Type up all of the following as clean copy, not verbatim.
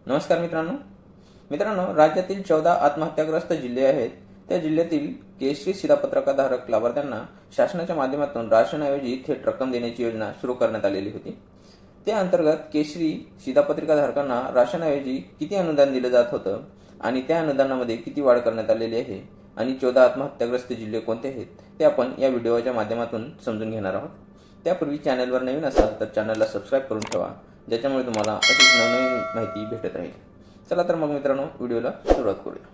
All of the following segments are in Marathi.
नमस्कार मित्रांनो, राज्यातील 14 आत्महत्याग्रस्त जिल्हे आहेत. त्या जिल्ह्यातील केशरी शिधापत्रकधारक लाभार्थ्यांना शासनाच्या माध्यमातून राशनऐवजी थेट रक्कम देण्याची योजना सुरू करण्यात आलेली होती. त्या अंतर्गत केशरी शिधापत्रिकाधारकांना राशनऐवजी किती अनुदान दिलं जात होतं आणि त्या अनुदानामध्ये किती वाढ करण्यात आलेली आहे आणि 14 आत्महत्याग्रस्त जिल्हे कोणते आहेत ते आपण या व्हिडिओच्या माध्यमातून समजून घेणार आहोत. त्यापूर्वी चॅनलवर नवीन असाल तर चॅनलला सबस्क्राईब करून ठेवा, ज्याच्यामुळे तुम्हाला अशीच नवनवीन माहिती भेटत राहील. चला तर मग मित्रांनो, व्हिडिओला सुरुवात करूया.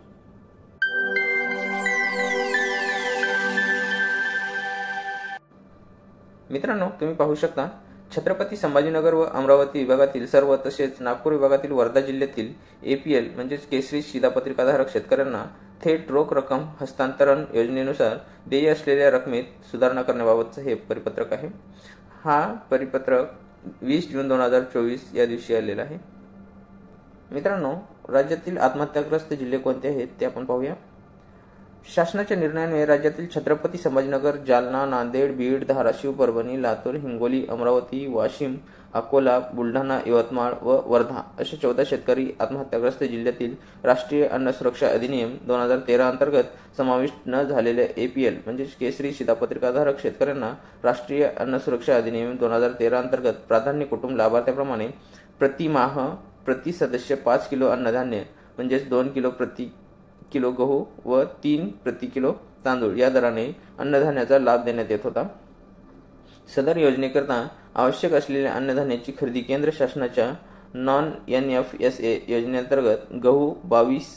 मित्रांनो, तुम्ही पाहू शकता छत्रपती संभाजीनगर व अमरावती विभागातील सर्व तसेच नागपूर विभागातील वर्धा जिल्ह्यातील APL म्हणजेच केशरी शिधापत्रिकाधारक शेतकऱ्यांना थेट रोख रक्कम हस्तांतरण योजनेनुसार देय असलेल्या रकमेत सुधारणा करण्याबाबतचे हे परिपत्रक आहे. हा परिपत्रक 20 जून 2024 या दिवशी आलेला आहे. मित्रांनो, राज्यातील आत्महत्याग्रस्त जिल्हे कोणते आहेत ते आपण पाहूया. शासनाच्या निर्णयाने राज्यातील छत्रपती संभाजीनगर, जालना, नांदेड, बीड, धाराशिव, परभणी, लातूर, हिंगोली, अमरावती, वाशिम, अकोला, बुलढाणा, यवतमाळ व वर्धा अशा 14 शेतकरी आत्महत्याग्रस्त जिल्ह्यातील राष्ट्रीय अन्न सुरक्षा अधिनियम 2013 अंतर्गत समाविष्ट न झालेल्या APL म्हणजे केशरी शिधापत्रिकाधारक शेतकऱ्यांना राष्ट्रीय अन्न सुरक्षा अधिनियम 2013 अंतर्गत प्राधान्य कुटुंब लाभार्थ्याप्रमाणे प्रतिमाह प्रति सदस्य 5 किलो अन्नधान्य म्हणजेच 2 किलो प्रति किलो गहू व 3 प्रति किलो तांदूळ या दराने अन्नधान्याचा लाभ देण्यात येत होता. सदर योजनेकरता आवश्यक असलेल्या अन्नधान्याची खरेदी केंद्र शासनाच्या non-NFSA योजनेअंतर्गत गहू 22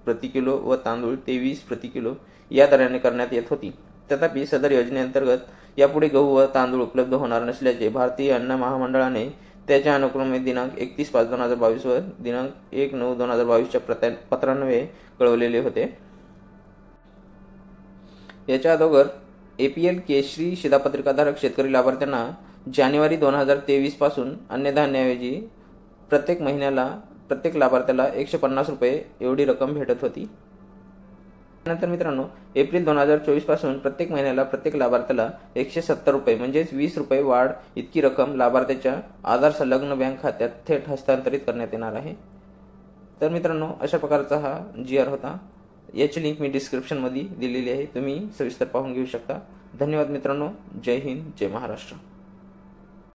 प्रति किलो व तांदूळ 23 प्रति किलो या दराने करण्यात येत होती. तथापि सदर योजनेअंतर्गत यापुढे गहू व तांदूळ उपलब्ध होणार नसल्याचे भारतीय अन्न महामंडळाने त्याच्या अनुक्रमे दिनांक 31/5/2022 व दिनांक 1/9/2022 पत्रान्वये कळवलेले होते. याच्या अगोदर APL केशरी शिधापत्रिकाधारक शेतकरी लाभार्थ्यांना जानेवारी 2023 पासून अन्नधान्याऐवजी प्रत्येक महिन्याला प्रत्येक लाभार्थ्याला 150 रुपये एवढी रक्कम भेटत होती. त्यानंतर मित्रांनो, एप्रिल 2024 पासून प्रत्येक महिन्याला प्रत्येक लाभार्थ्याला 170 रुपये म्हणजेच 20 रुपये वाढ इतकी रक्कम लाभार्थ्याच्या आधार संलग्न बँक खात्यात थेट हस्तांतरित करण्यात येणार आहे. तर मित्रांनो, अशा प्रकारचा हा GR होता. याची लिंक मी डिस्क्रिप्शन मध्ये दिलेली आहे, तुम्ही सविस्तर पाहून घेऊ शकता. धन्यवाद मित्रांनो. जय हिंद, जय महाराष्ट्र.